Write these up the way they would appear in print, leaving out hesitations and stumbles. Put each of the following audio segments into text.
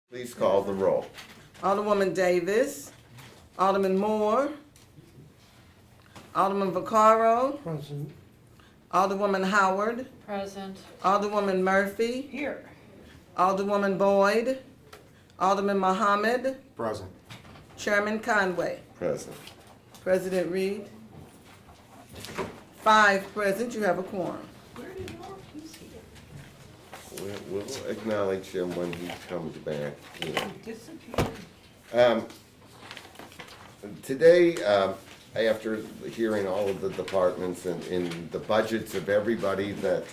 Please call the roll. Alderwoman Davis, Alderman Moore, Alderman Vaccaro, Present. Alderwoman Howard, Present. Alderwoman Murphy, Here. Alderwoman Boyd, Alderman Muhammad, Present. Chairman Conway. Present. President Reed. 5 present, you have a quorum. Where did Marquis here? We'll acknowledge him when he comes back. He disappeared. Today, after hearing all of the departments and the budgets of everybody that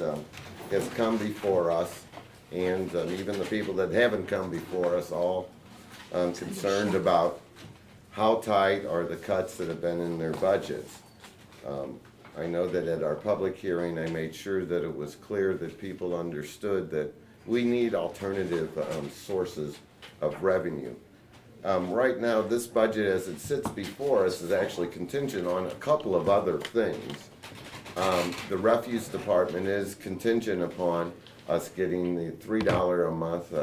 has come before us, and even the people that haven't come before us, all concerned about how tight are the cuts that have been in their budgets. I know that at our public hearing, I made sure that it was clear that people understood that we need alternative sources of revenue. Right now, this budget as it sits before us is actually contingent on a couple of other things. The refuse department is contingent upon us getting the $3 a month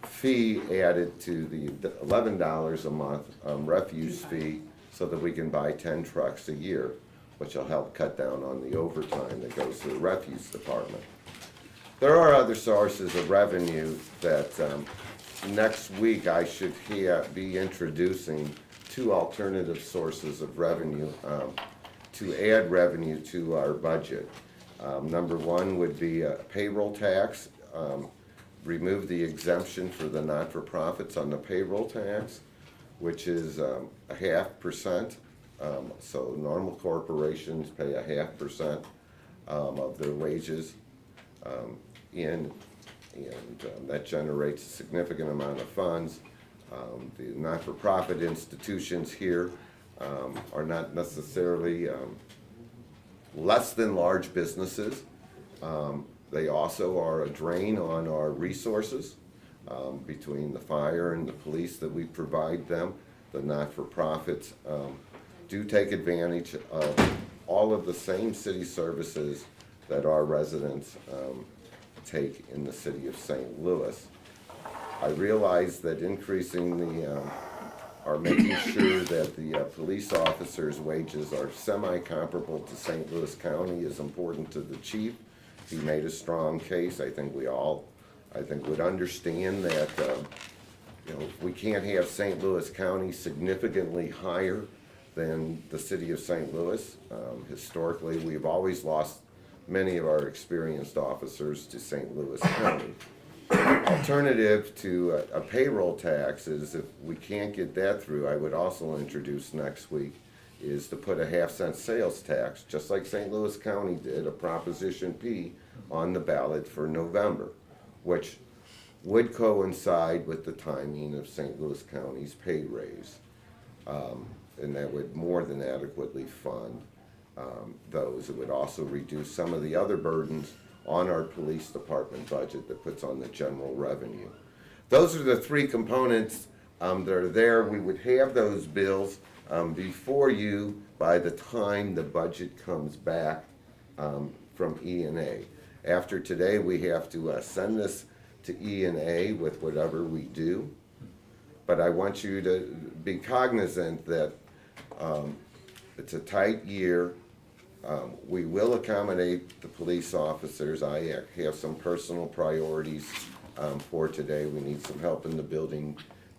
fee added to the $11 a month refuse fee so that we can buy 10 trucks a year, which will help cut down on the overtime that goes to the refuse department. There are other sources of revenue that next week I should be introducing 2 alternative sources of revenue to add revenue to our budget. Number 1 would be a payroll tax. Remove the exemption for the not-for-profits on the payroll tax, which is a 0.5%. So normal corporations pay a 0.5% of their wages and that generates a significant amount of funds. The not-for-profit institutions here are not necessarily less than large businesses. They also are a drain on our resources between the fire and the police that we provide them. The not-for-profits do take advantage of all of the same city services that our residents take in the city of St. Louis. I realize that increasing or making sure that the police officers' wages are semi-comparable to St. Louis County is important to the chief. He made a strong case. I think we all, would understand that we can't have St. Louis County significantly higher than the city of St. Louis. Historically, we've always lost many of our experienced officers to St. Louis County. Alternative to a payroll tax is, if we can't get that through, I would also introduce next week, is to put a 0.5-cent sales tax, just like St. Louis County did, a Proposition P, on the ballot for November, which would coincide with the timing of St. Louis County's pay raise. And that would more than adequately fund those. It would also reduce some of the other burdens on our police department budget that puts on the general revenue. Those are the 3 components that are there. We would have those bills before you by the time the budget comes back from E&A. After today, we have to send this to E&A with whatever we do. But I want you to be cognizant that it's a tight year. We will accommodate the police officers. I have some personal priorities for today. We need some help in the building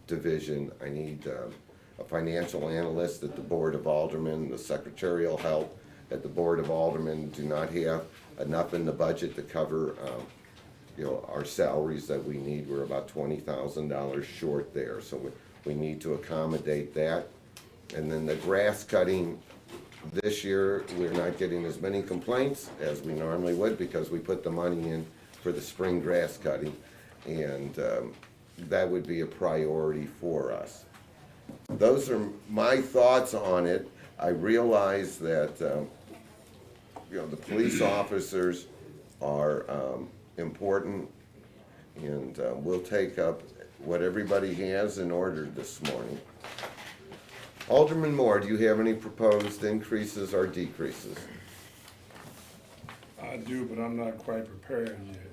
division. I need a financial analyst at the Board of Aldermen. The secretarial help at the Board of Aldermen do not have enough in the budget to cover our salaries that we need. We're about $20,000 short there, so we need to accommodate that. And then the grass cutting, this year we're not getting as many complaints as we normally would because we put the money in for the spring grass cutting, and that would be a priority for us. Those are my thoughts on it. I realize that the police officers are important, and we'll take up what everybody has in order this morning. Alderman Moore, do you have any proposed increases or decreases? I do, but I'm not quite prepared yet.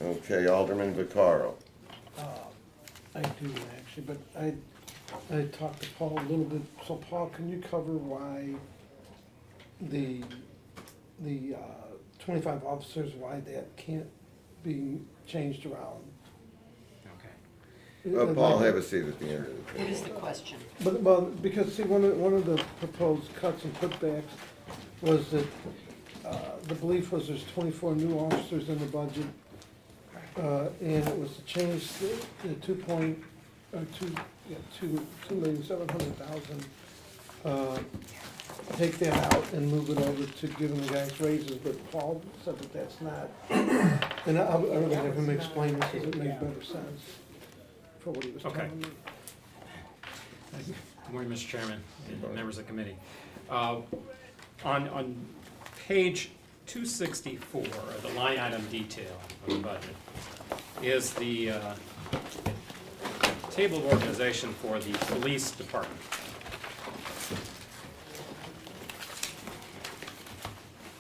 Okay, Alderman Vaccaro. I do actually, but I talked to Paul a little bit. So Paul, can you cover why the 25 officers, why that can't be changed around? Okay. Paul, have a seat at the end of the What table. is the question? But, well, because see, one of the proposed cuts and putbacks was that, the belief was there's 24 new officers in the budget. And it was to change the 2,700,000, take that out and move it over to giving the guys raises, but Paul said that that's not. And I would have him explain this, because it makes better sense for what he was Okay. telling me. Good morning, Mr. Chairman and members of the committee. On page 264, the line item detail of the budget, is the table of organization for the police department.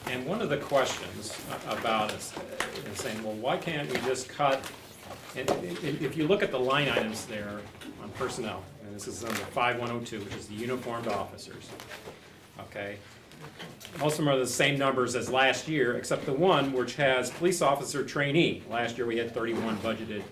And one of the questions about it is saying, well, why can't we just cut, and if you look at the line items there on personnel, and this is under 5102, which is the uniformed officers, okay? Most of them are the same numbers as last year, except the one which has police officer trainee. Last year we had 31 budgeted,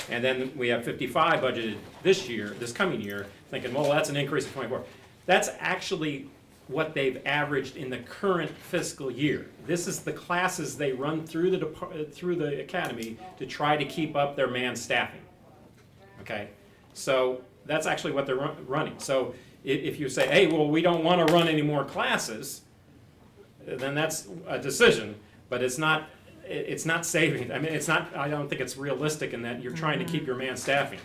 and then we have 55 budgeted this coming year, thinking, well, that's an increase of 24. That's actually what they've averaged in the current fiscal year. This is the classes they run through the academy to try to keep up their man staffing. Okay, so that's actually what they're running. So if you say, hey, well, we don't want to run any more classes, then that's a decision, but it's not saving. I mean, I don't think it's realistic in that you're trying to keep your man staffing.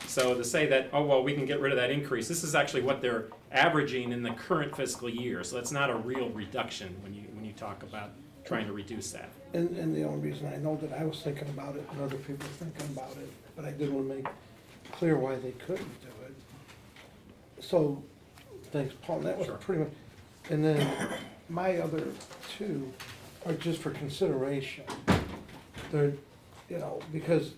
So to say that, oh, well, we can get rid of that increase, this is actually what they're averaging in the current fiscal year. So that's not a real reduction when you talk about trying to reduce that. And the only reason I know that I was thinking about it and other people were thinking about it, but I did want to make clear why they couldn't do it. So, thanks, Paul, that was Sure. pretty much, and then my other two are just for consideration. They're, because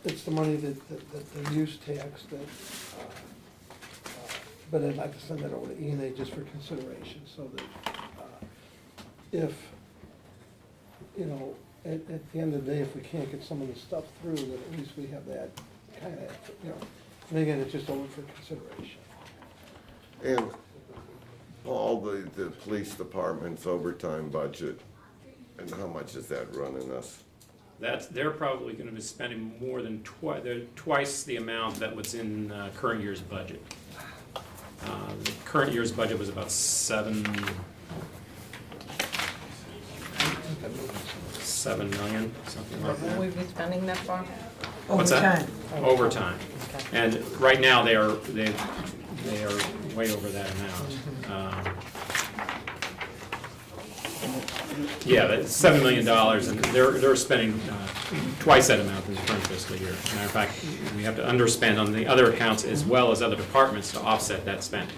it's the money that the use tax that, but I'd like to send that over to E&A just for consideration, so that, if, at the end of the day, if we can't get some of the stuff through, that at least we have that kind of, and again, it's just over for consideration. And Paul, the police department's overtime budget, and how much is that running us? They're probably going to be spending more than twice the amount that was in current year's budget. The current year's budget was about 7 million, something like Will that. we be spending that far? What's that? Overtime. Okay. And right now, they are way over that amount. Yeah, that's $7 million, and they're spending twice that amount in the current fiscal year. As a matter of fact, we have to underspend on the other accounts as well as other departments to offset that spending.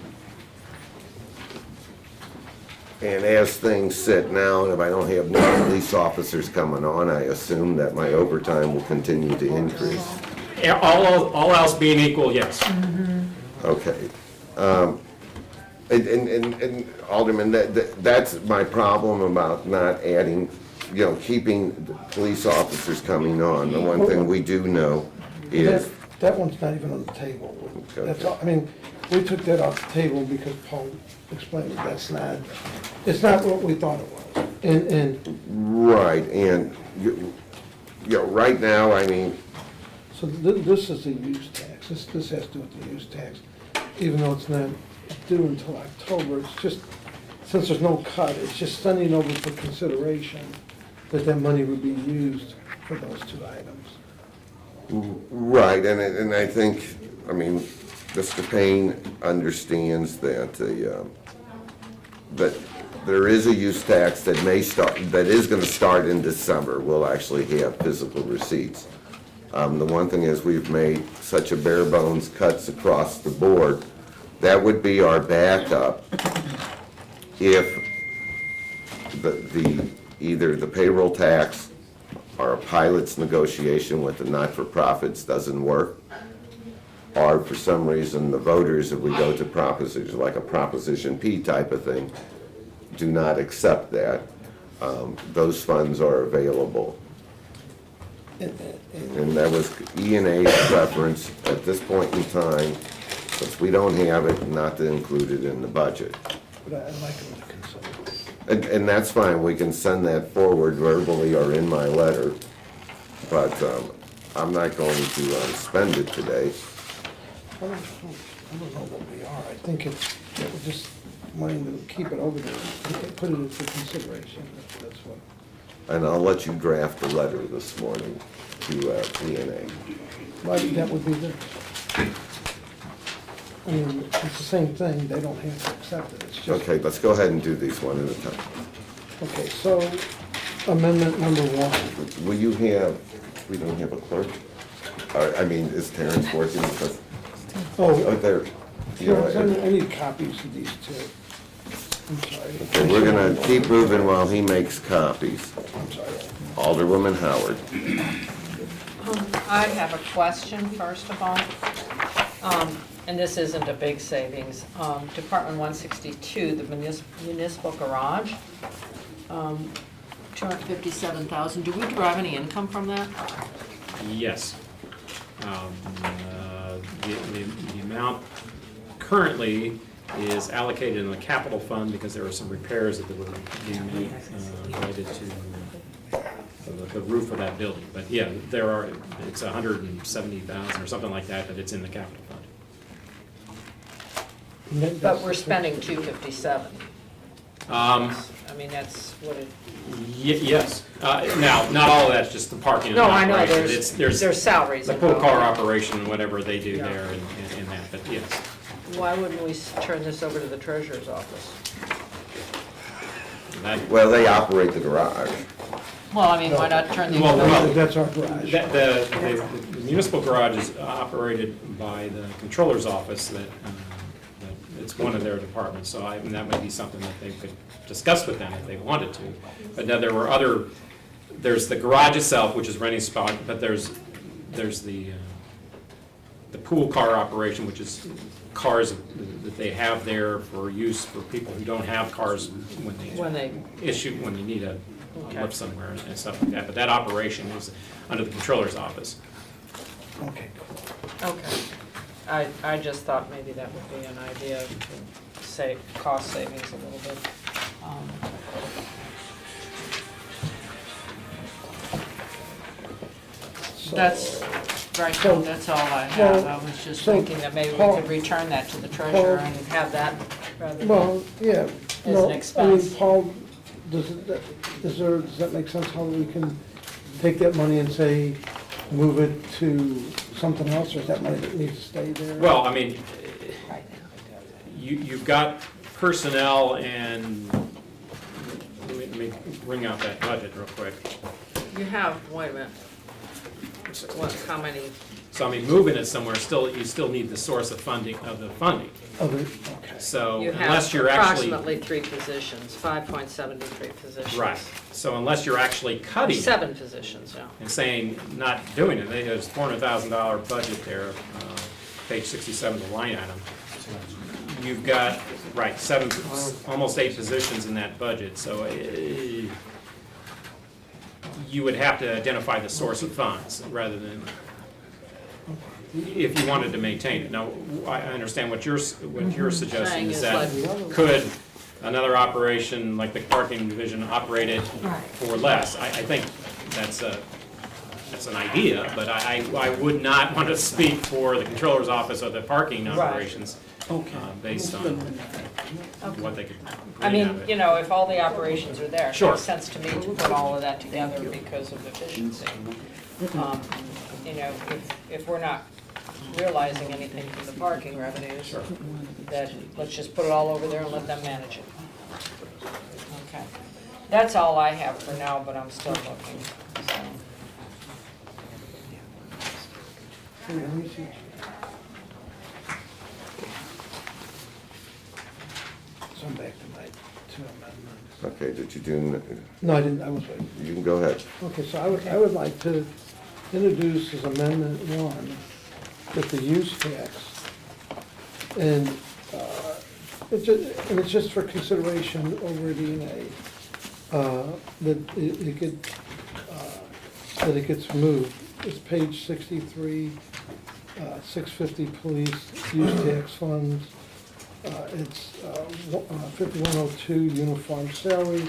And as things sit now, and if I don't have more police officers coming on, I assume that my overtime will continue to increase. Yeah, all else being equal, yes. Okay. And Alderman, that's my problem about not adding, keeping the police officers coming on. The one thing we do know is, That one's not even on the table. Okay. That's all, I mean, we took that off the table because Paul explained that it's not what we thought it was. And right, and, right now, I mean, so this is the use tax. This has to do with the use tax. Even though it's not due until October, it's just, since there's no cut, it's just sending over for consideration that money would be used for those two items. right, and I think, Mr. Payne understands that that there is a use tax that is gonna start in December. We'll actually have physical receipts. The one thing is, we've made such a bare bones cuts across the board. That would be our backup if either the payroll tax our pilot's negotiation with the not-for-profits doesn't work, or for some reason the voters, if we go to propositions, like a Proposition P type of thing, do not accept that, those funds are available. And that was E&A's preference at this point in time, since we don't have it, not to include it in the budget. But I'd like them to consider. And that's fine, we can send that forward verbally or in my letter, but I'm not going to spend it today. I don't know what we are. I think it's, we're just wanting to keep it over there, put it in for consideration. That's what. And I'll let you draft a letter this morning to E&A. Well, that would be good. I mean, it's the same thing, they don't have to accept it, it's just. Okay, let's go ahead and do these one at a time. Okay, so amendment number 1. Will you have, we don't have a clerk? I mean, is Terrence working? Because, oh, there. You know, Terrence, I need copies of these two. I'm sorry. okay, we're gonna keep moving while he makes copies. I'm sorry. Alderwoman Howard. I have a question, first of all. And this isn't a big savings. Department 162, the municipal garage, 257,000. Do we derive any income from that? Yes. The amount currently is allocated in the capital fund because there were some repairs that were being made related to the roof of that building. But yeah, it's 170,000 or something like that, it's in the capital fund. But we're spending 257. I mean, that's what it, Yes. Now, not all of that's just the parking and no, I know, operation. there's salaries The pool involved. car operation, whatever they do Yeah. there in that, but yes. Why wouldn't we turn this over to the treasurer's office? That- Well, they operate the garage. Well, I mean, why not turn the? Well, That's our garage. The municipal garage is operated by the controller's office, that it's one of their departments, so and that would be something that they could discuss with them if they wanted to. But now there were there's the garage itself, which is renting spot, but there's the pool car operation, which is cars that they have there for use for people who don't have cars when they need a lift somewhere and stuff like that. But that operation is under the controller's office. Okay, cool. Okay. I just thought maybe that would be an idea to save, cost savings a little bit. So- That's, right, So- that's all I have. I was just so, thinking that maybe we Paul- could return that to the treasurer Paul- and have that rather than. Well, yeah. As No, an expense. Paul, does that make sense how we can take that money and say, move it to something else, or is that money that needs to stay there? Well, I mean, you've got personnel and, let me bring out that budget real quick. You have, wait a minute. What, how many? So I mean, moving it somewhere, you still need the source of funding. Okay. So You unless have you're actually, approximately 3 positions, 5.73 positions. right, so unless you're actually cutting it 7 positions, yeah. and saying, not doing it, there's $400,000 budget there, page 67, the line item. You've got, right, almost 8 positions in that budget, so you would have to identify the source of funds rather than, if you wanted to maintain it. Now, I understand what you're suggesting Saying is is that could another operation like the parking division operate it for less? I think that's an idea, but I would not want to speak for the controller's office or the parking operations based on what they could I glean out of mean, it. you know, if all the operations are there, it Sure. makes sense to me to put all of that together because of efficiency. You know, if we're not realizing anything from the parking revenues, that let's just put it all over there and let them manage it. Okay. That's all I have for now, but I'm still looking, so. Let me see. So I'm back to my two amendments. Okay, did you do, No, I didn't, I was waiting. you can go ahead. Okay, so I would like to introduce as Amendment 1 that the use tax, and it's just for consideration over at E&A, that it gets moved. It's page 63, 650 police use tax funds. It's 5102 uniform salary.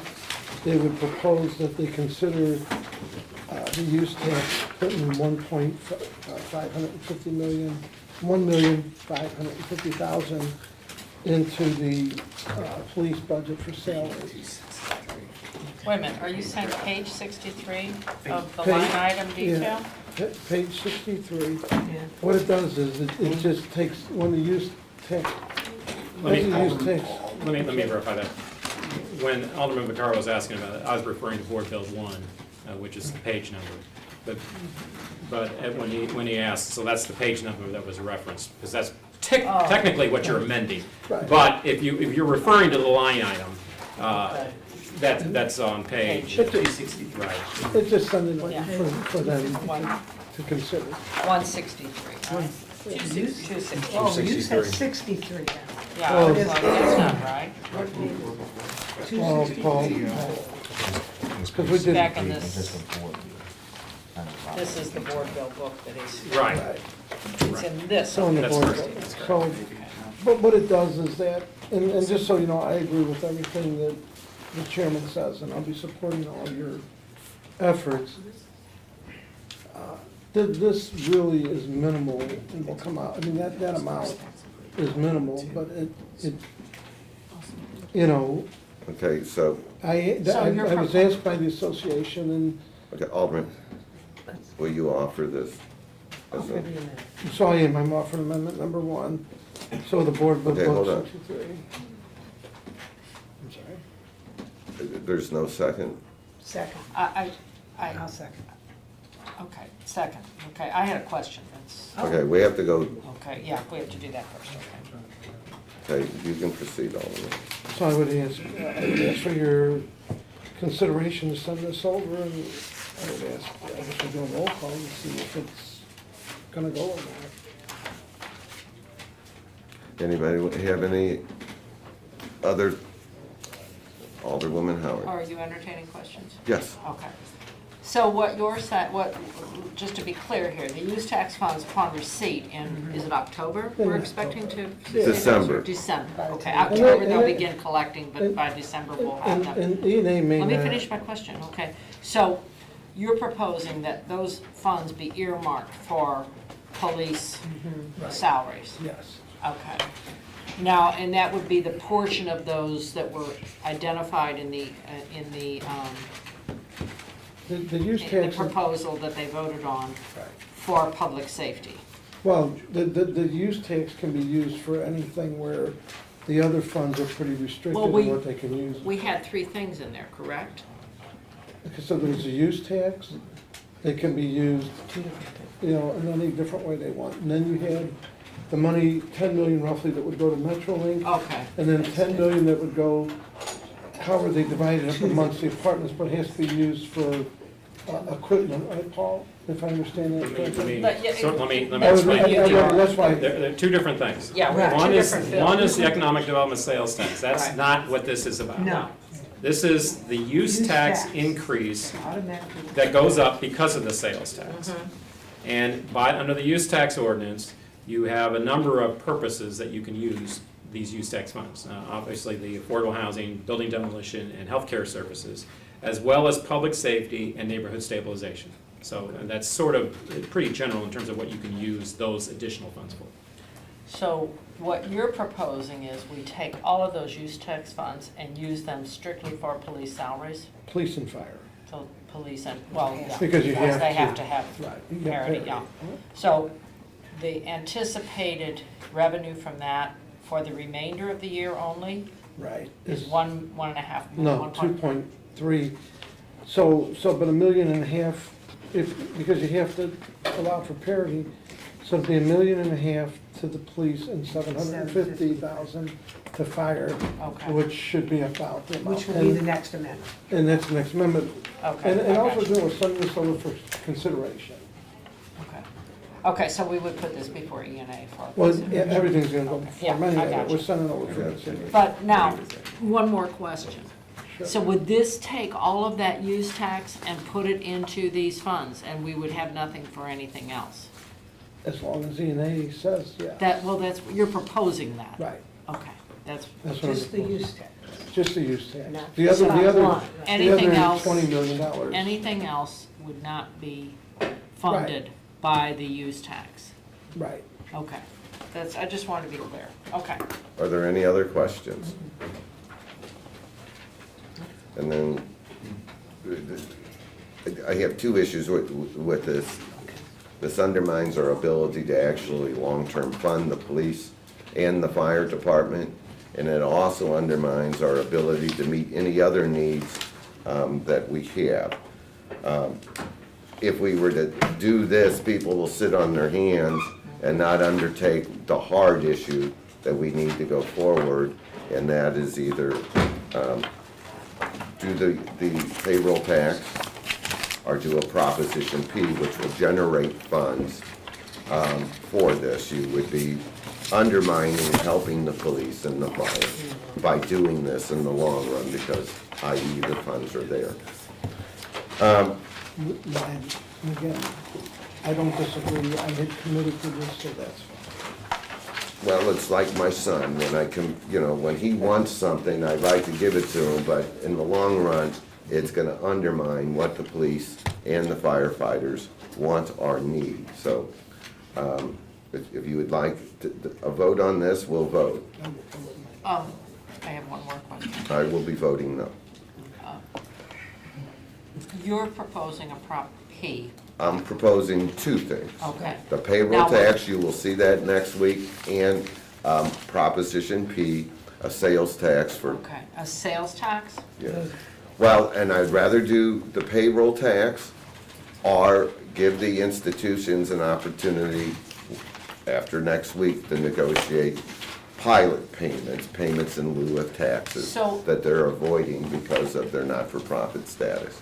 They would propose that they consider the use tax putting 1,550,000 into the police budget for salaries. Wait a minute, are you saying page 63 of the Page- line item yeah. detail? Page 63, what it does is it just takes, when the use tax, Let me- when the use tax, Let me verify that. When Alderman Vaccaro was asking about it, I was referring to Board Bill 1, which is the page number. But when he asked, so that's the page number that was referenced, because that's technically what you're amending. Right. But if you're referring to the line item, that's on page. Right. it's just something Yeah. for them One- to consider. 163, all right. 263. Oh, you said 63. Yeah, Oh. well, that's not right. Paul, because we did, Back in this, this is the board bill book that is, Right. it's in this. so on the That's board, correct. so, but what it does is that, and just so you know, I agree with everything that the chairman says, and I'll be supporting all your efforts. This really is minimal and will come out, I mean, that amount is minimal, but it, you know, Okay, so, I was asked by the association, and okay, Alderman, will you offer this? as a- so I'm offering amendment number 1, so the board will Okay, hold on. vote 63. I'm sorry. There's no second? Second. I'll second. Okay, second, okay, I had a question, that's, Okay, we have to go, okay, yeah, we have to do that first, okay. okay, you can proceed, Alderman. So I would ask for your consideration to send this over, and I would ask, I guess we do a roll call and see if it's gonna go or not. Anybody have any other? Alderwoman Howard? Are you entertaining questions? Yes. Okay. So what you're saying, just to be clear here, the use tax funds upon receipt in, is it October? We're expecting to? December. December, okay. October they'll begin collecting, but by December we'll have them. And E&A may Let me not. finish my question, okay. So you're proposing that those funds be earmarked for police salaries? Yes, Okay. Now, and that would be the portion of those that were identified in the the use tax, proposal that they voted on for public safety. well, the use tax can be used for anything where the other funds are pretty restricted Well, in what they can use. We had 3 things in there, correct? So there's a use tax, they can be used, you know, in any different way they want. And then you had the money, 10 million roughly, that would go to MetroLink, Okay. and then 10 million that would go, however they divide it up amongst the apartments, but it has to be used for equipment, right, Paul? If I understand that correctly? But, yeah, Let me I would- explain. That's why, There are two different things. Yeah, we have One two is, different bills. one is the economic development sales tax. That's Right. not what this is about. No, This is the use Use tax tax. increase automatically. that goes up because of the sales tax. Mm-hmm. And under the use tax ordinance, you have a number of purposes that you can use these use tax funds. Obviously, the affordable housing, building demolition, and healthcare services, as well as public safety and neighborhood stabilization. So and that's sort of pretty general in terms of what you can use those additional funds for. So what you're proposing is we take all of those use tax funds and use them strictly for police salaries? police and fire. So police and, well, yeah. Because you have they have to. to have Right. you get parity, parity. yeah. So the anticipated revenue from that for the remainder of the year only Right. is 1.5 No, 2.3. So, but $1.5 million, if, because you have to allow for parity, So it'd be $1.5 million to the police and $750,000 to fire, Okay. which should be about the amount. Which will be the next amendment. And that's the next amendment. Okay, And I also got you. doing send this over for consideration. Okay. Okay, so we would put this before E and A for. Well, yeah, everything's gonna go Yeah, before many I of got it, you. we're sending over for consideration. But now, one more question. Sure. So would this take all of that use tax and put it into these funds, and we would have nothing for anything else? As long as E&A says, yeah. That, well, that's, you're proposing that? Right, Okay, that's, that's what Just the I'm use tax. just the use tax. Not The other, the line. Anything else? $20 million. anything else would not be funded by the use tax? Right. Okay, that's, I just wanted to be clear, okay. Are there any other questions? And then, I have two issues with this. This undermines our ability to actually long-term fund the police and the fire department, and it also undermines our ability to meet any other needs that we have. If we were to do this, people will sit on their hands and not undertake the hard issue that we need to go forward, and that is either do the payroll tax or do a Proposition P, which will generate funds for this. You would be undermining helping the police and the fire by doing this in the long run, because i.e. the funds are there. And again, I don't disagree, I had committed to this, so that's fine. Well, it's like my son, when I can, when he wants something, I'd like to give it to him, but in the long run, it's gonna undermine what the police and the firefighters want or need. So, if you would like a vote on this, we'll vote. I have one more question. I will be voting no. You're proposing a Prop P, I'm proposing two things. okay? The payroll Now, tax, you will see that next week, and Proposition P, a sales tax for, Okay, a sales tax? yeah. Well, and I'd rather do the payroll tax or give the institutions an opportunity after next week to negotiate pilot payments in lieu of taxes So- that they're avoiding because of their not-for-profit status.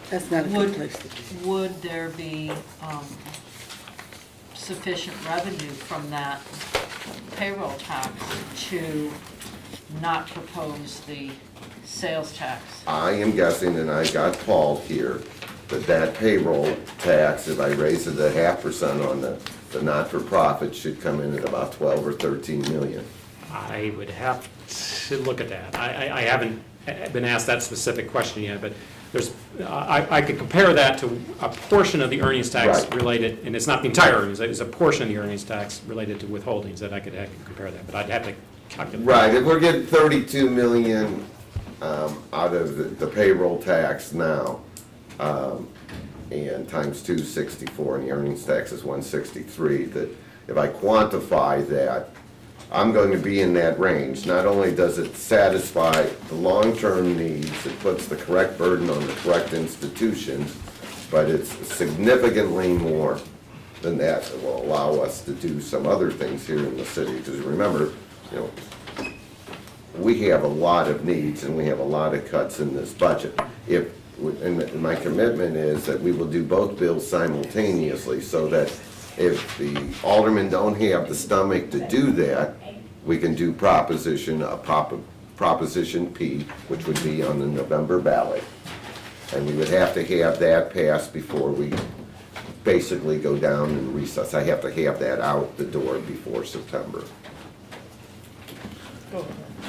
That's not a good place to be. Would there be sufficient revenue from that payroll tax to not propose the sales tax? I am guessing, and I got Paul here, that payroll tax, if I raise it 0.5% on the not-for-profit, should come in at about 12 or 13 million. I would have to look at that. I haven't been asked that specific question yet, but there's, I could compare that to a portion of the earnings tax Right. related, and it's not the entire earnings, it's a portion of the earnings tax related to withholdings that I could compare that, but I'd have to calculate. Right, if we're getting 32 million out of the payroll tax now, and times 264, and the earnings tax is 163, that if I quantify that, I'm going to be in that range. Not only does it satisfy the long-term needs, it puts the correct burden on the correct institutions, but it's significantly more than that that will allow us to do some other things here in the city. Because remember, we have a lot of needs and we have a lot of cuts in this budget. And my commitment is that we will do both bills simultaneously, so that if the aldermen don't have the stomach to do that, we can do Proposition P, which would be on the November ballot. And we would have to have that passed before we basically go down and recess. I have to have that out the door before September.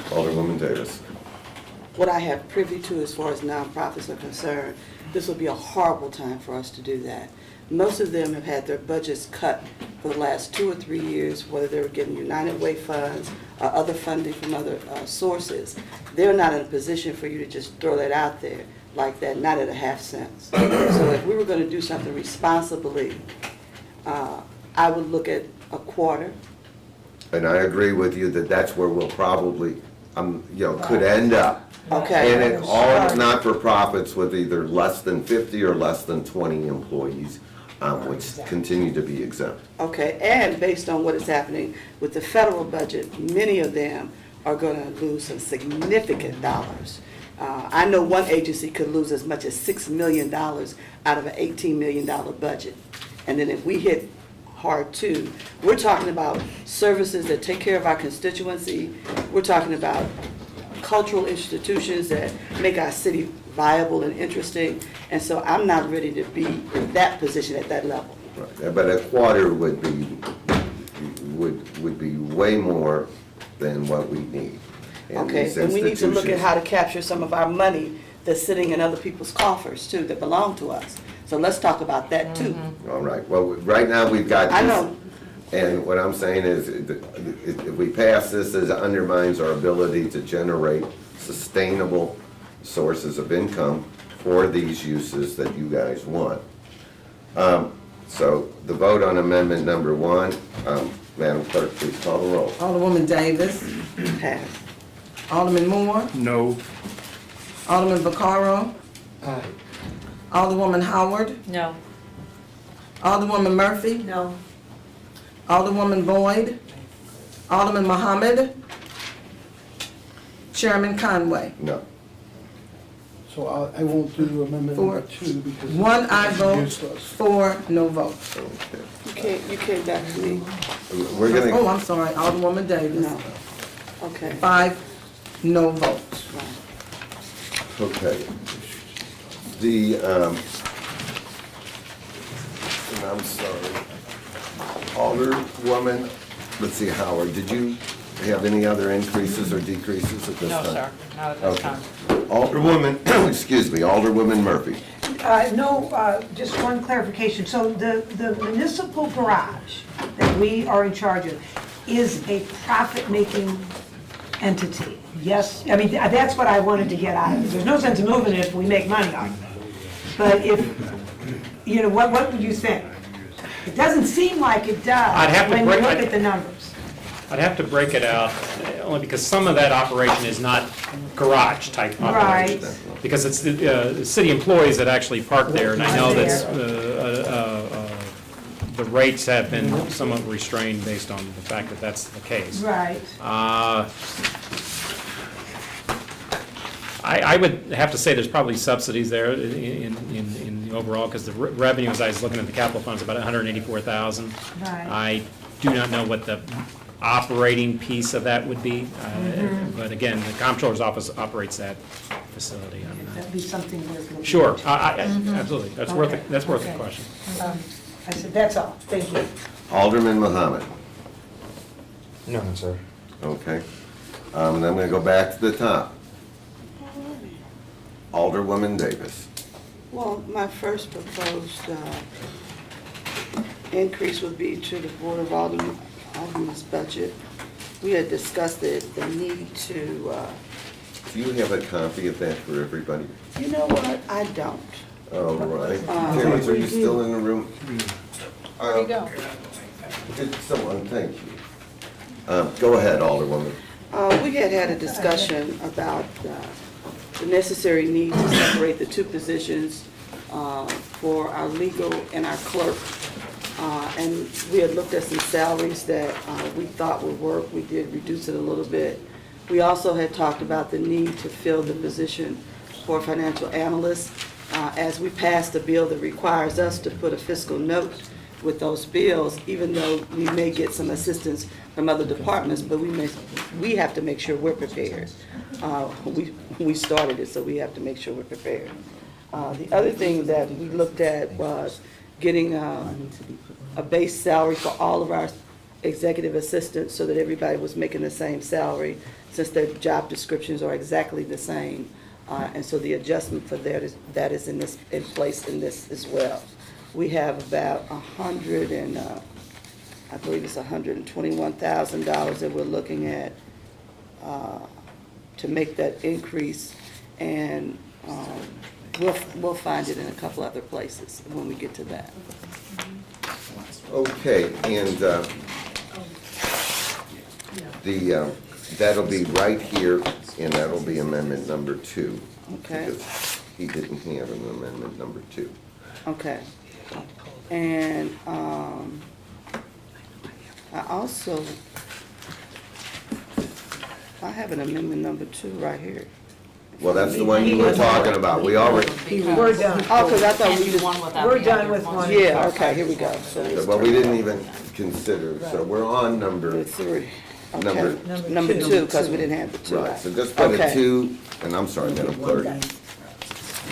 Alderwoman Davis. What I have privy to as far as nonprofits are concerned, this will be a horrible time for us to do that. Most of them have had their budgets cut for the last 2 or 3 years, whether they were getting United Way funds or other funding from other sources. They're not in a position for you to just throw that out there like that, not at a half cent. So if we were going to do something responsibly, I would look at a quarter. And I agree with you that that's where we'll probably, could end up. Okay. And it all not-for-profits with either less than 50 or less than 20 employees would continue to be exempt. Okay, and based on what is happening with the federal budget, many of them are gonna lose some significant dollars. I know one agency could lose as much as $6 million out of an $18 million budget. And then if we hit hard too, we're talking about services that take care of our constituency. We're talking about cultural institutions that make our city viable and interesting. And so I'm not ready to be in that position at that level. Right. But a quarter would be way more than what we need. And Okay, these and we need to look at institutions- how to capture some of our money that's sitting in other people's coffers too, that belong to us. So let's talk about that too. All right, well, right now, we've got I this. know. And what I'm saying is, if we pass this, it undermines our ability to generate sustainable sources of income for these uses that you guys want. So the vote on amendment number 1, Madam Clerk, please call the roll. Alderwoman Davis, Pass. Alderman Moore, No. Alderman Vaccaro, Alderwoman Howard, No. Alderwoman Murphy, No. Alderwoman Boyd, Alderman Muhammad, Chairman Conway. No. So I won't do amendment number 2 because. One aye it's vote, useless. 4 no votes. Okay. You came back to me. We're Oh, gonna, I'm sorry, Alderwoman Davis, No. Okay. 5 no votes. okay. The, and I'm sorry, Alderwoman, let's see, Howard, did you have any other increases or decreases at this No, time? sir, not at this Okay. time. Alderwoman, excuse me, Alderwoman Murphy. No, just one clarification. So the municipal garage that we are in charge of is a profit-making entity. Yes, I mean, that's what I wanted to get out of it. There's no sense in moving it if we make money on it. But if, you know, what would you think? It doesn't seem like it I'd have does to when you break- look at the numbers. I'd have to break it out, only because some of that operation is not garage-type operation. Right. Because it's the city employees that actually park there, and I know that the rates have been somewhat restrained based on the fact that that's the case. Right. I would have to say there's probably subsidies there in the overall, because the revenue, as I was looking at the capital funds, about 184,000. Right. I do not know what the operating piece of that would be, but again, the comptroller's office operates that facility. That'd be something worth looking Sure, into. absolutely, that's worth, Okay. that's worth the Okay. question. I said, that's all. Thank you. Alderman Muhammad, None, sir. okay. And I'm gonna go back to the top. Alderwoman Davis. Well, my first proposed increase would be to the Board of Aldermen's budget. We had discussed the need to, Do you have a copy of that for everybody? you know what, I don't. All right. Terrence, are you still in the room? There you go. Did someone, thank you. Go ahead, Alderwoman. We had a discussion about the necessary need to separate the two positions for our legal and our clerk. And we had looked at some salaries that we thought would work. We did reduce it a little bit. We also had talked about the need to fill the position for financial analyst. As we passed a bill that requires us to put a fiscal note with those bills, even though we may get some assistance from other departments, but we have to make sure we're prepared. We started it, so we have to make sure we're prepared. The other thing that we looked at was getting a base salary for all of our executive assistants so that everybody was making the same salary, since their job descriptions are exactly the same. And so the adjustment for that is in place in this as well. We have about I believe it's $121,000 that we're looking at to make that increase, and we'll find it in a couple other places when we get to that. Okay, and that'll be right here, and that'll be amendment number 2. Okay. Because he didn't have an amendment number 2. Okay. And, I have an amendment number 2 right here. Well, that's the one you were talking about. We already, We're done. Oh, because I thought Can't we do just, one without We're the done other with once one. you yeah, start okay, here we talking go. about it. So well, we didn't even consider, so we're on number number, 3. Number- Okay, number 2, because we didn't have the 2. right, so just put a Okay. 2, and I'm sorry, Madam Clerk. This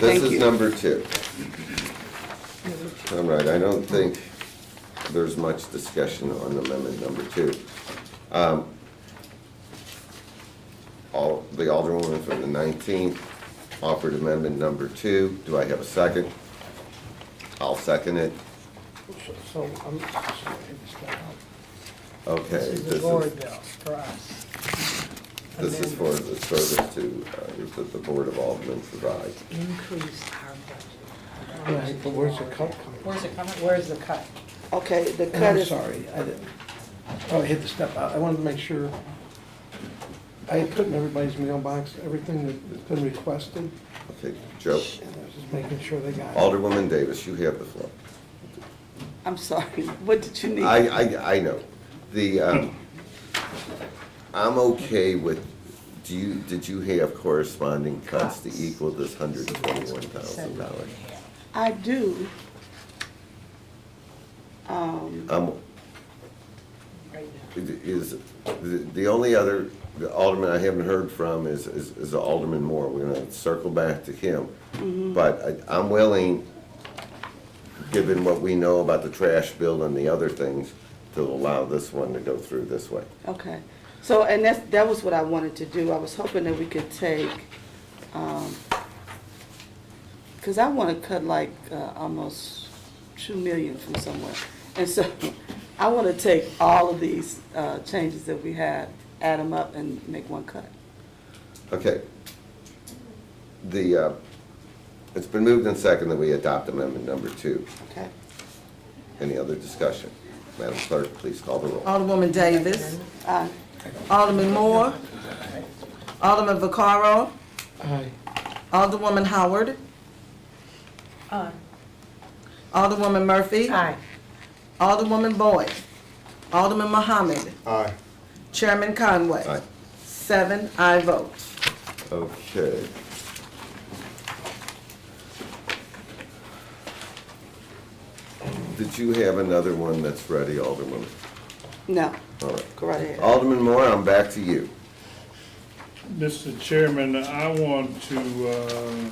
Thank is you. number 2. All right, I don't think there's much discussion on amendment number 2. The Alderwoman from the 19th offered amendment number 2. Do I have a second? I'll second it. So, I'm sorry, this got out. Okay. This is the board bill for us. This is for the service to, that the Board of Aldermen provides. Increase our budget. Right, but where's the cut coming? Where's it coming? Where's the cut? Okay, the And cut I'm is, sorry, I didn't, oh, I hit the step out. I wanted to make sure, I had put in everybody's mailbox, everything that's been requested. Okay, Joe? And I was just making sure they got it. Alderwoman Davis, you have the floor. I'm sorry, what did you need? I know. I'm okay with, did you have corresponding cuts to equal this $121,000? I do. The only other alderman I haven't heard from is Alderman Moore. We're gonna circle back to him. But I'm willing, given what we know about the trash bill and the other things, to allow this one to go through this way. Okay, so, and that was what I wanted to do. I was hoping that we could take, because I want to cut like almost 2 million from somewhere. And so I want to take all of these changes that we had, add them up and make one cut. Okay. It's been moved and seconded that we adopt amendment number 2. Okay? Any other discussion? Madam Clerk, please call the roll. Alderwoman Davis. Aye. Alderman Moore. Alderman Vaccaro. Aye. Alderwoman Howard. Aye. Alderwoman Murphy. Aye. Alderwoman Boyd. Alderman Muhammad. Aye. Chairman Conway. Aye. 7 aye votes. Okay. Did you have another one that's ready, Alderman? No, All right. go right ahead. Alderman Moore, I'm back to you. Mr. Chairman, I want to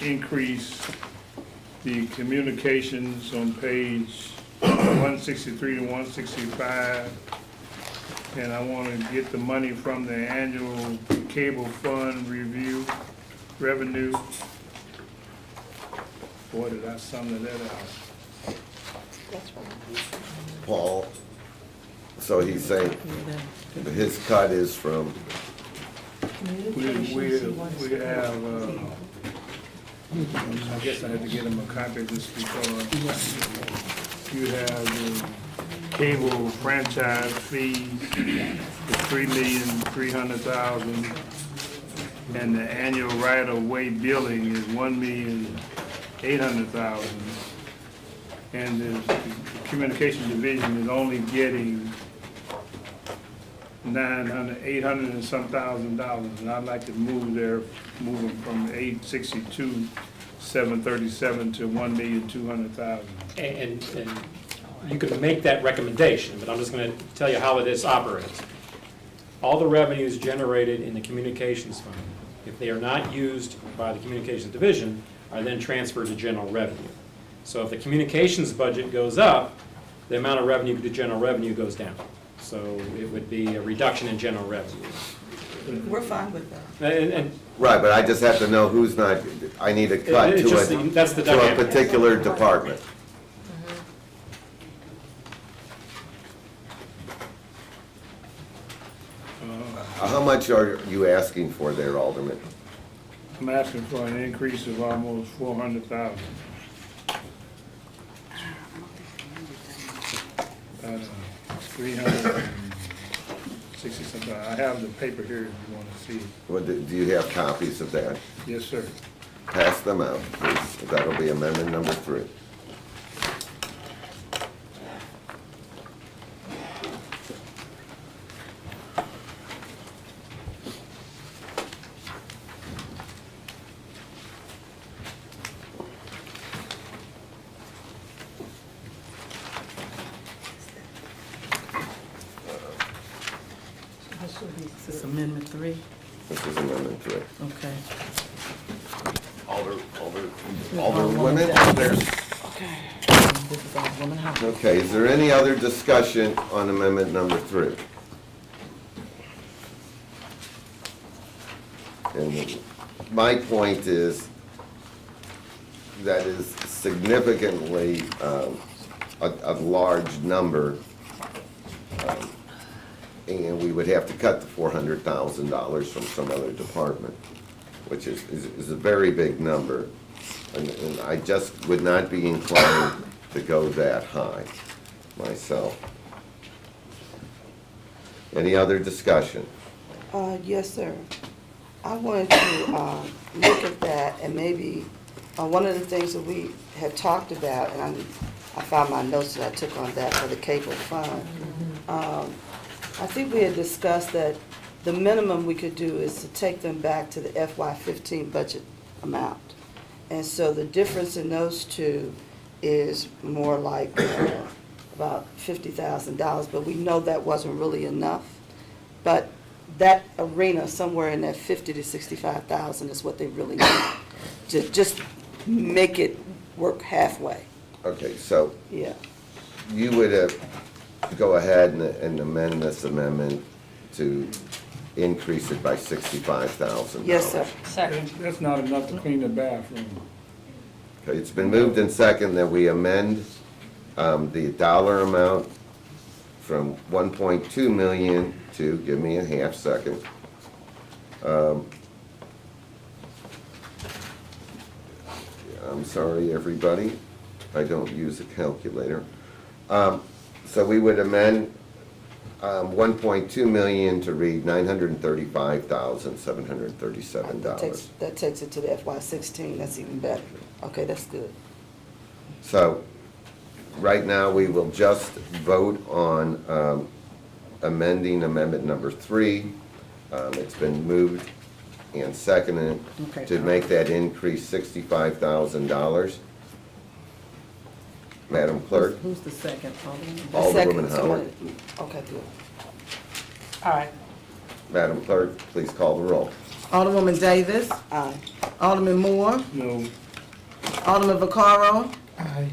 increase the communications on page 163 to 165. And I want to get the money from the annual cable fund review revenue. Boy, did I sum that out. Paul, so he's saying his cut is from, We have, I guess I had to get him a copy of this because you have the cable franchise fees, the $3,300,000, and the annual right-of-way billing is $1,800,000. And the communication division is only getting 800 and some $1,000, and I'd like to move them from 862, 737 to 1,200,000. And you can make that recommendation, but I'm just going to tell you how this operates. All the revenues generated in the communications fund, if they are not used by the communications division, are then transferred to general revenue. So if the communications budget goes up, the amount of revenue to general revenue goes down. So it would be a reduction in general revenue. We're fine with that. And right, but I just have to know who's not, I need a cut It's just to that's the a dynamic. particular department. How much are you asking for there, Alderman? I'm asking for an increase of almost 400,000. 360 something. I have the paper here if you want to see it. What, do you have copies of that? Yes, sir. Pass them out, please. That'll be amendment number 3. Amendment 3, This is Amendment 3. okay. Alderwomen, there's, This is Alderwoman Howard. okay, is there any other discussion on Amendment number 3? And my point is, that is significantly a large number, and we would have to cut the $400,000 from some other department, which is a very big number. And I just would not be inclined to go that high myself. Any other discussion? Yes, sir. I wanted to look at that, and maybe one of the things that we had talked about, and I found my notes that I took on that for the cable fund. I think we had discussed that the minimum we could do is to take them back to the FY15 budget amount. And so the difference in those two is more like about $50,000, but we know that wasn't really enough. But that arena, somewhere in that 50 to 65,000 is what they really need, to just make it work halfway, Okay, so yeah. you would go ahead and amend this amendment to increase it by $65,000. Yes, sir. Second. That's not enough to clean the bathroom. Okay, it's been moved and second that we amend the dollar amount from 1.2 million to, give me a half second. I'm sorry, everybody, I don't use a calculator. So we would amend 1.2 million to read $935,737. That takes it to the FY16, that's even better. Okay, that's good. So, right now, we will just vote on amending amendment number 3. It's been moved and seconded Okay. to make that increase $65,000. Madam Clerk? Who's the second, Alderman? The Alderwoman second, Howard. Okay, good. All right. Madam Clerk, please call the roll. Alderwoman Davis, Aye. Alderman Moore, No, Alderman Vaccaro, Aye.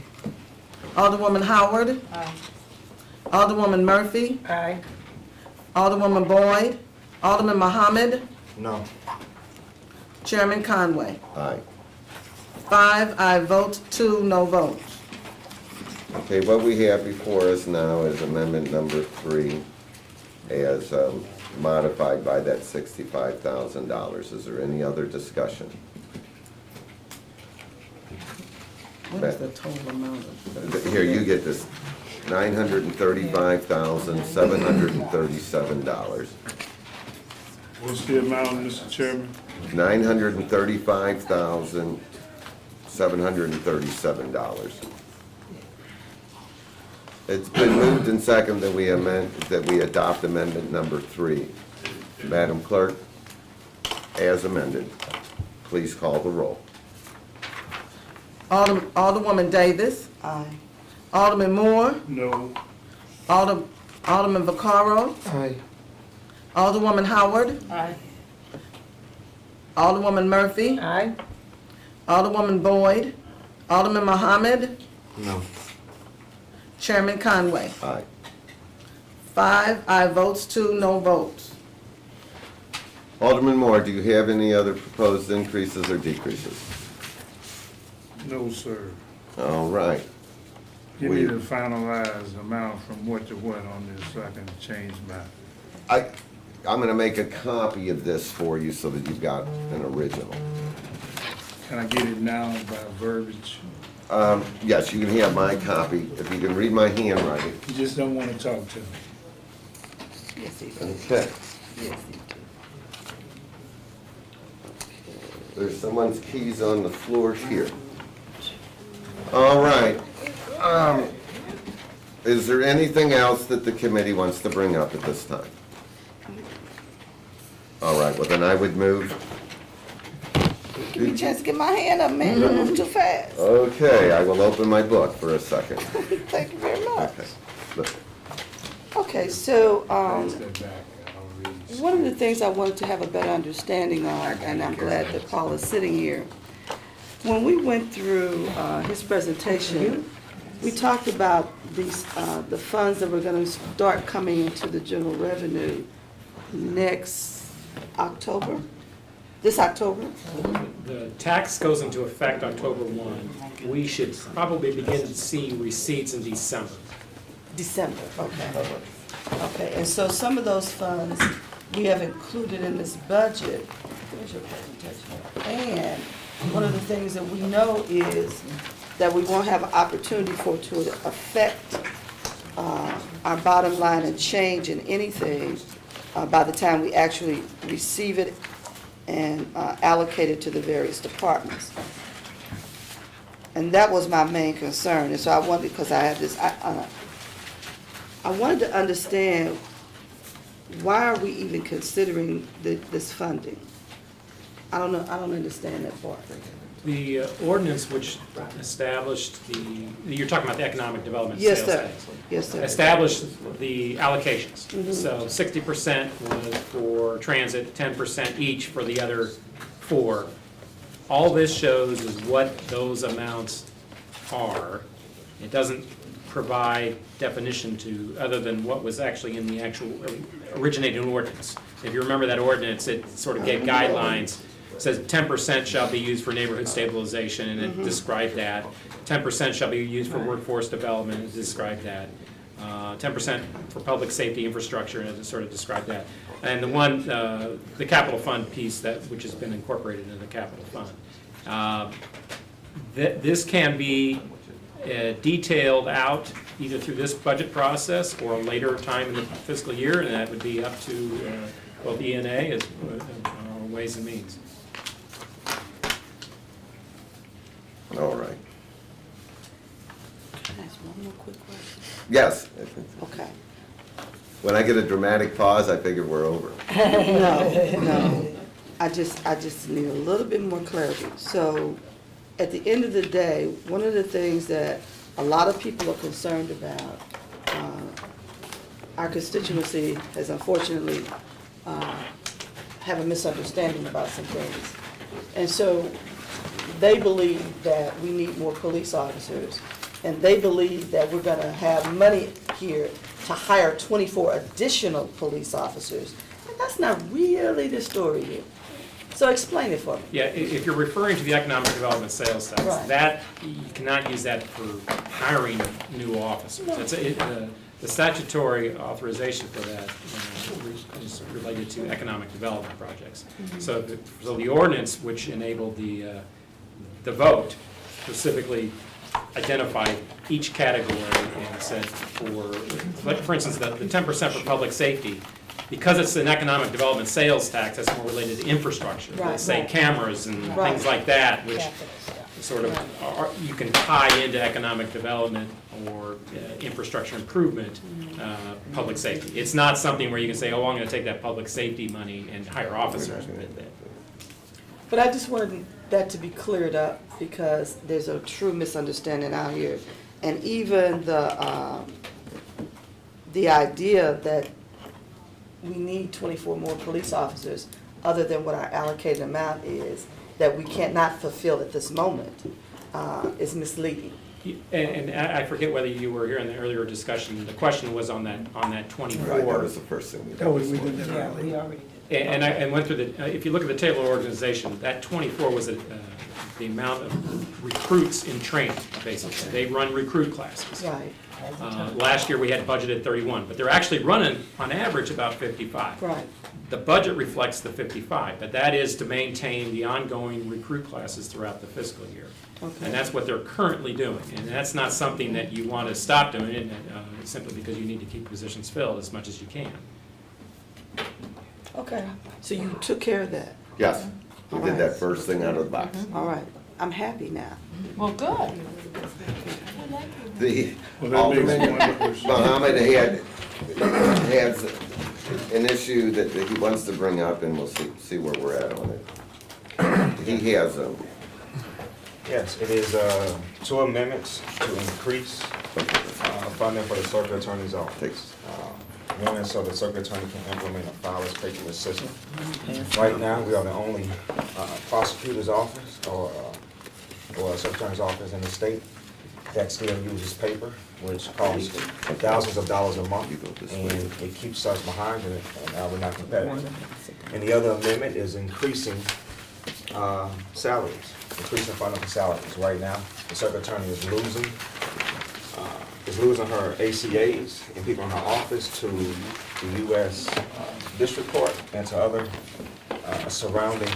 Alderwoman Howard, Aye. Alderwoman Murphy, Aye. Alderwoman Boyd, Alderman Muhammad, No. Chairman Conway. Aye. 5 aye votes, 2 no votes. Okay, what we have before us now is amendment number 3 as modified by that $65,000. Is there any other discussion? What is the total amount of? Here, you get this, $935,737. what's the amount, Mr. Chairman? $935,737. It's been moved and seconded that we adopt amendment number 3. Madam Clerk, as amended, please call the roll. Alderwoman Davis, Aye. Alderman Moore, No, Alderman Vaccaro, Aye. Alderwoman Howard, Aye. Alderwoman Murphy, Aye. Alderwoman Boyd, Alderman Muhammad, No. Chairman Conway. Aye. 5 aye votes, 2 no votes. Alderman Moore, do you have any other proposed increases or decreases? no, sir. All right. Give me We- the finalized amount from what to what on this so I can change my, I'm gonna make a copy of this for you so that you've got an original. can I get it now by verbiage? Yes, you can have my copy, if you can read my handwriting. You just don't want to talk to me. Yes, he does. Okay. Yes, he does. There's someone's keys on the floor here. All right. Is there anything else that the committee wants to bring up at this time? All right, well then I would move. Give me a chance to get my hand up, man, you're moving too fast. Okay, I will open my book for a second. Thank you very much. Okay. Look, Okay, so, Pass that back, I'll read. One of the things I wanted to have a better understanding on, and I'm glad that Paul is sitting here, when we went through his presentation, we talked about these, the funds that were gonna start coming into the general revenue next October, this October? The tax goes into effect October 1. We should probably begin to see receipts in December. December, okay. Okay, and so some of those funds we have included in this budget. Where's your presentation? And one of the things that we know is that we won't have an opportunity for it to affect our bottom line and change in anything by the time we actually receive it and allocate it to the various departments. And that was my main concern, and so I wanted, because I have this, I wanted to understand, why are we even considering this funding? I don't know, I don't understand that part. The ordinance which established you're talking about the economic development Yes, sales sir. tax. Yes, sir. Established the allocations. So 60% was for transit, 10% each for the other 4. All this shows is what those amounts are. It doesn't provide definition to, other than what was actually in the actual originating ordinance. If you remember that ordinance, it sort of gave guidelines. It says 10% shall be used for neighborhood stabilization, and it described that. 10% shall be used for workforce development, and it described that. 10% for public safety infrastructure, and it sort of described that. And the capital fund piece, which has been incorporated into the capital fund. This can be detailed out either through this budget process or a later time in the fiscal year, and that would be up to both ENA as Ways and Means. All right. Can I ask one more quick question? Yes. Okay. When I get a dramatic pause, I figure we're over. No. I just need a little bit more clarity. So, at the end of the day, one of the things that a lot of people are concerned about, our constituency has unfortunately have a misunderstanding about some things. And so, they believe that we need more police officers, and they believe that we're gonna have money here to hire 24 additional police officers. And that's not really the story here. So explain it for me. Yeah, if you're referring to the economic development sales tax, Right. that, you cannot use that for hiring new officers. The statutory authorization for that is related to economic development projects. So the ordinance which enabled the vote specifically identified each category and said for instance, the 10% for public safety, because it's an economic development sales tax, that's more related to infrastructure. Right, Say right. cameras and Right. things like that, which Capital stuff. sort of, you can tie into economic development or infrastructure improvement, public safety. It's not something where you can say, oh, I'm gonna take that public safety money and hire officers with it. But I just wanted that to be cleared up, because there's a true misunderstanding out here. And even the idea that we need 24 more police officers, other than what our allocated amount is, that we cannot fulfill at this moment, is misleading. And I forget whether you were here in the earlier discussion, the question was on that Right, that 24. was the first thing we did. That was, we did that Yeah, early. we already did. And I went through if you look at the table of organization, that 24 was the amount of recruits in training, basically. They run recruit classes. Right, Last year, we had budgeted 31, but they're actually running, on average, about 55. right. The budget reflects the 55, but that is to maintain the ongoing recruit classes throughout the fiscal year. Okay. And that's what they're currently doing. And that's not something that you want to stop doing, simply because you need to keep positions filled as much as you can. Okay, so you took care of that. Yes, we did that first thing out of the box. All right, I'm happy now. Well, good. The Well, that makes Alderman one question. Mohammed has an issue that he wants to bring up, and we'll see where we're at on it. He has Yes, it is 2 amendments to increase funding for the circuit attorney's office. One is so the circuit attorney can implement a fileless paperless system. Right now, we are the only prosecutor's office or circuit attorney's office in the state that still uses paper, which costs thousands of dollars a month, and it keeps us behind, and we're not competitive. And the other amendment is increasing salaries, increasing funding for salaries. Right now, the circuit attorney is losing her ACAs and people in her office to the U.S. District Court and to other surrounding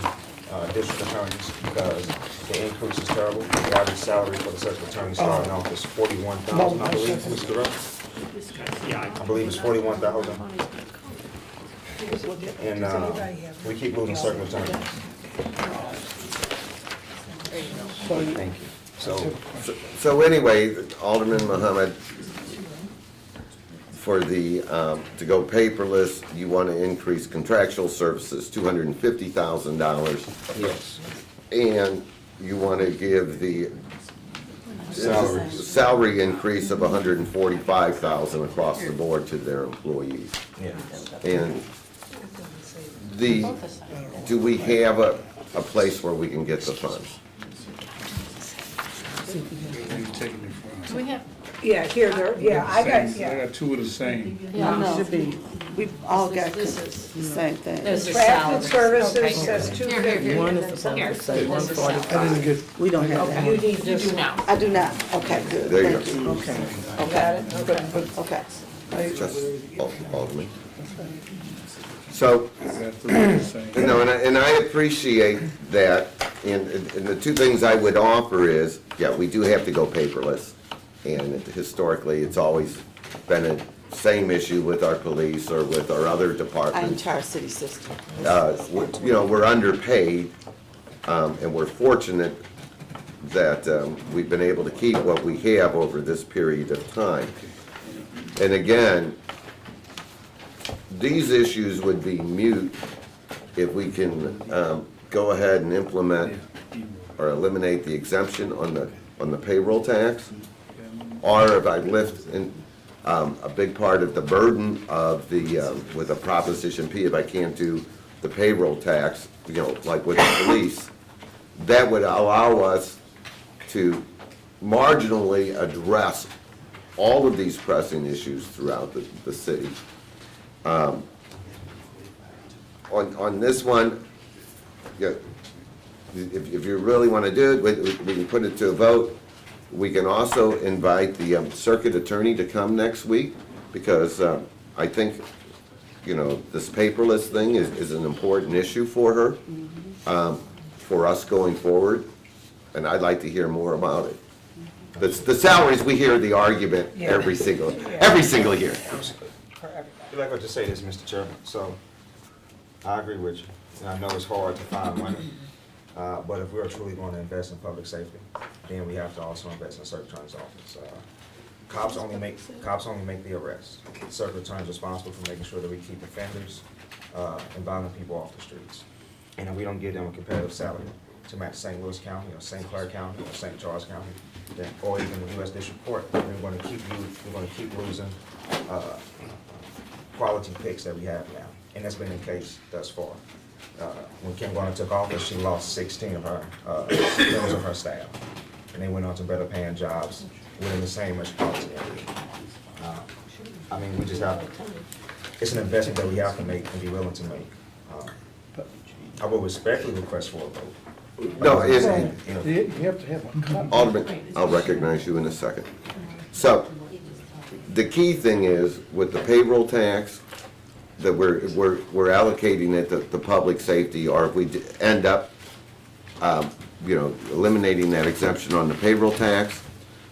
district attorneys because the increase is terrible. The average salary for the circuit attorney starting off is $41,000, I believe, Mr. Ruff. Yeah, I believe it's $41,000. And we keep losing circuit attorneys. Thank you. So anyway, Alderman Muhammad, for the, to go paperless, you want to increase contractual services, $250,000. Yes. And you want to give the Salaries. salary increase of $145,000 across the board to their employees. Yeah. And do we have a place where we can get the funds? Where you taking it from? Do we have, Yeah, here, there, yeah, I got, Same. yeah. I got two of the same. yeah, No, Should be. we've all got the this is, same thing. this is Traffic salaries. Okay. services says Here, here, here. 250. One is supposed Here, to say this is 145. I didn't get, We don't have You that. need You this do one. now. I do not. Okay, good. There you Thank go. Okay. Okay, Okay. okay. Just Alderman. So, I got three of the same. you know, and I appreciate that, and the two things I would offer is, yeah, we do have to go paperless. And historically, it's always been a same issue with our police or with our other Our departments. entire city system. You know, we're underpaid, and we're fortunate that we've been able to keep what we have over this period of time. And again, these issues would be moot if we can go ahead and implement or eliminate the exemption on the payroll tax, or if I lift a big part of the burden of the, with a Proposition P, if I can't do the payroll tax, you know, like with the police, that would allow us to marginally address all of these pressing issues throughout the city. On this one, yeah, if you really want to do it, we can put it to a vote. We can also invite the circuit attorney to come next week, because I think, you know, this paperless thing is an important issue for her, for us going forward, and I'd like to hear more about it. The salaries, we hear the argument every single year. I'd like to say this, Mr. Chairman. So, I agree with you. And I know it's hard to find money, but if we're truly going to invest in public safety, then we have to also invest in the circuit attorney's office. Cops only make the arrest. The circuit attorney is responsible for making sure that we keep offenders and violent people off the streets. And if we don't give them a competitive salary to match St. Louis County or St. Clair County or St. Charles County, then, or even the U.S. District Court, then we're going to keep losing quality picks that we have now. And that's been the case thus far. When Kim Garner took office, she lost 16 of her members of her staff. And they went on to better paying jobs within the same metropolitan area. I mean, we just have, it's an investment that we have to make and be willing to make. I will respectfully request for a vote. No, you have to have a cut. Alderman, I'll recognize you in a second. So, the key thing is, with the payroll tax, that we're allocating it to public safety, or if we end up, you know, eliminating that exemption on the payroll tax,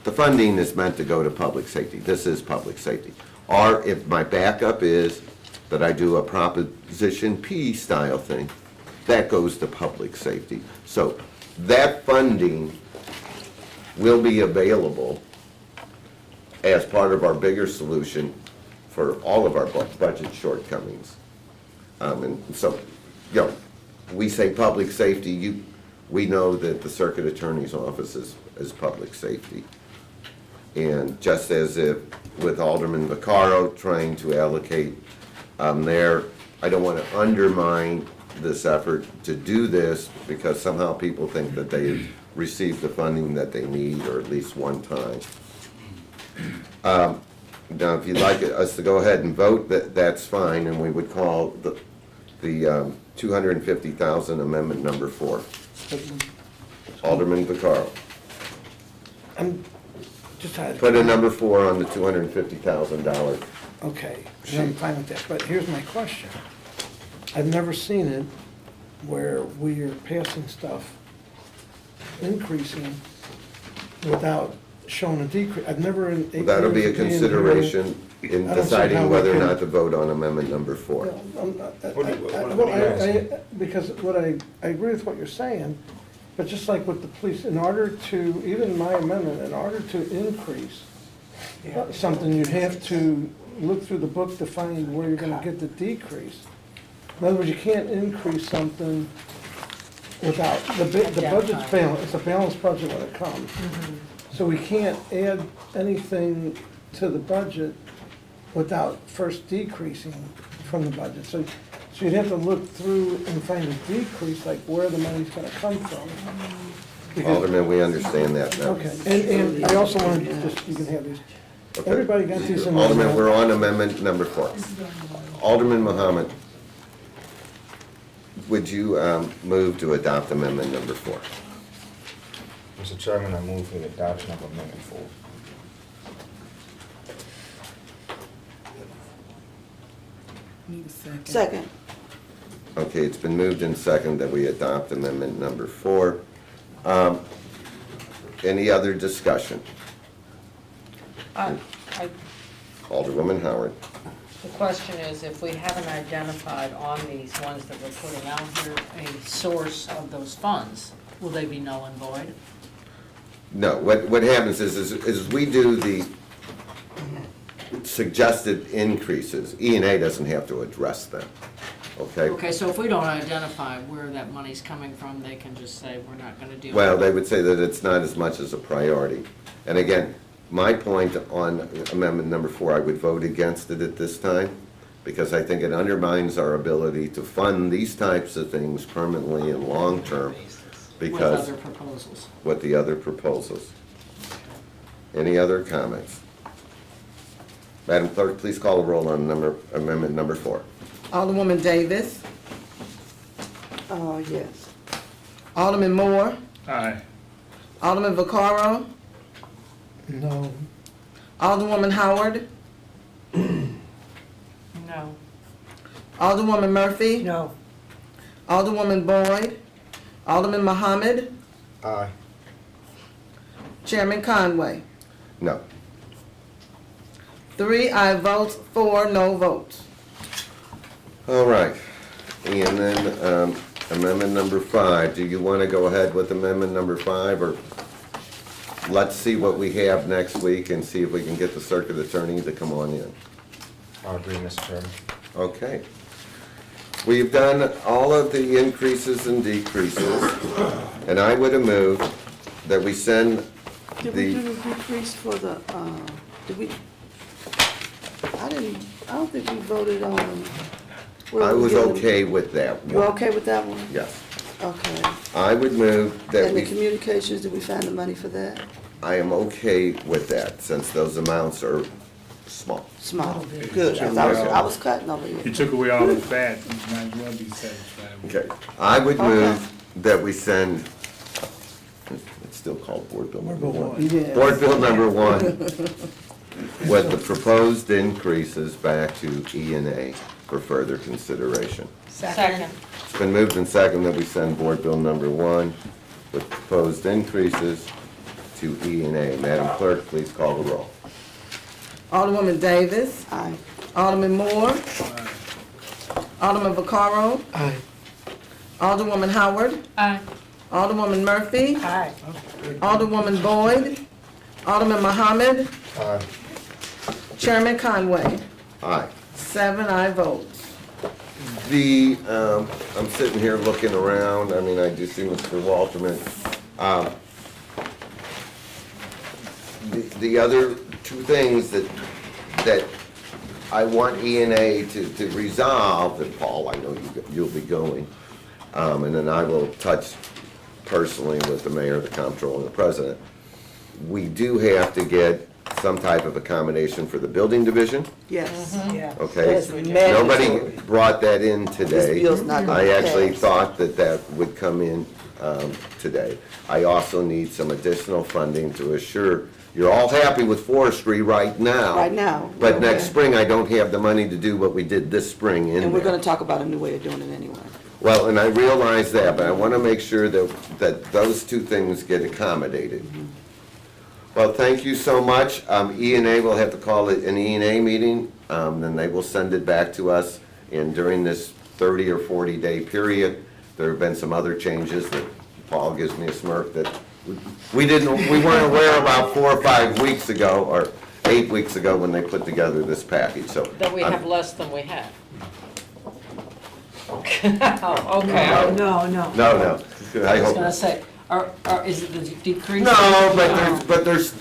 the funding is meant to go to public safety. This is public safety. Or if my backup is that I do a Proposition P style thing, that goes to public safety. So that funding will be available as part of our bigger solution for all of our budget shortcomings. And so, you know, we say public safety, we know that the circuit attorney's office is public safety. And just as if with Alderman Vaccaro trying to allocate there. I don't want to undermine this effort to do this because somehow people think that they've received the funding that they need, or at least one time. Now, if you'd like us to go ahead and vote, that's fine, and we would call the 250,000 amendment number 4. Alderman Vaccaro. I'm just trying to. Put a number 4 on the $250,000. Okay, and I'm fine with that, but here's my question. I've never seen it where we are passing stuff, increasing without showing a decrease. I've never in 8 years. That'll be a of being here- consideration in I don't see how deciding we whether or can- not to vote on amendment number 4. Well, What are you asking? because I agree with what you're saying, but just like with the police, in order to, even my amendment, in order to increase something, you'd have to look through the book to find where you're gonna get the decrease. In other words, you can't increase something without, the budget's balanced, it's a balanced budget when it comes. So we can't add anything to the budget without first decreasing from the budget. So you'd have to look through and find a decrease, like where the money's gonna come from. Because- Alderman, we understand that now. Okay, and I also wanted to just, you can have these. Okay. Everybody got these in. Alderman, we're on amendment number 4. Alderman Mohammed, would you move to adopt amendment number 4? Mr. Chairman, I move for the adoption of amendment 4. Need a second. Second. Okay, it's been moved and second that we adopt amendment number 4. Any other discussion? I- Alderwoman Howard. The question is, if we haven't identified on these ones that we're putting out here a source of those funds, will they be null and void? No, what happens is we do the suggested increases. E&A doesn't have to address them, okay? Okay, so if we don't identify where that money's coming from, they can just say, we're not gonna deal with it. Well, they would say that it's not as much as a priority. And again, my point on amendment number 4, I would vote against it at this time, because I think it undermines our ability to fund these types of things permanently and long-term, With because other proposals. with the other proposals. Any other comments? Madam Clerk, please call the roll on amendment number 4. Alderwoman Davis. Yes. Alderman Moore. Aye. Alderman Vaccaro. No, Alderwoman Howard. No. Alderwoman Murphy. No. Alderwoman Boyd. Alderman Muhammad. Aye. Chairman Conway. No. 3 aye votes, 4 no votes. All right. And then amendment number 5. Do you want to go ahead with amendment number 5, or let's see what we have next week and see if we can get the circuit attorney to come on in? I agree, Mr. Chairman. Okay. We've done all of the increases and decreases, and I would have moved that we send Did we do the, the decrease for the, did we, I don't think we voted on. where I we was giving them- okay with that You one. okay with that one? Yes. Okay. I would move that And the we, communications, did we find the money for that? I am okay with that, since those amounts are small. Small, good, 'cause I was cutting over You here. took away all the fat, you might as well be satisfied with it. Okay. I would Okay. move that we send, it's still called Board Bill number 1. Yes. Board Bill number 1 with the proposed increases back to E&A for further consideration. Second. It's been moved and seconded that we send Board Bill number 1 with proposed increases to E&A. Madam Clerk, please call the roll. Alderwoman Davis. Aye. Alderman Moore. Alderman Vaccaro. aye. Alderwoman Howard. Aye. Alderwoman Murphy. Aye. Alderwoman Boyd. Alderman Muhammad. Aye. Chairman Conway. Aye. 7 aye votes. I'm sitting here looking around, I mean, I do see Mr. Walterman. The other two things that that I want E&A to resolve, and Paul, I know you'll be going, and then I will touch personally with the mayor, the comptroller, and the president. We do have to get some type of accommodation for the building division, Yes. Yeah. okay? That's Nobody mandatory. brought that in today. This bill's not gonna I actually pass. thought that would come in today. I also need some additional funding to assure, you're all happy with forestry right now. Right now. But next spring, I don't have the money to do what we did this spring in And we're there. gonna talk about a new way of doing it anyway. Well, and I realize that, but I want to make sure that those two things get accommodated. Well, thank you so much. E&A will have to call it an E&A meeting, then they will send it back to us. And during this 30 or 40-day period, there have been some other changes that Paul gives me a smirk that we weren't aware about 4 or 5 weeks ago, or 8 weeks ago when they put together this package, so. That we have less than we had. Oh, okay. No. No, I I was hope gonna not. say, is it the decrease? No, but there's,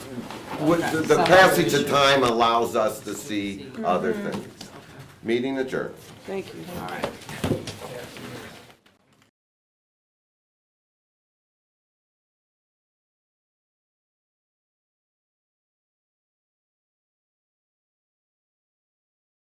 Okay. the passage of time allows us to see other things. Meeting adjourned. Thank you. All right.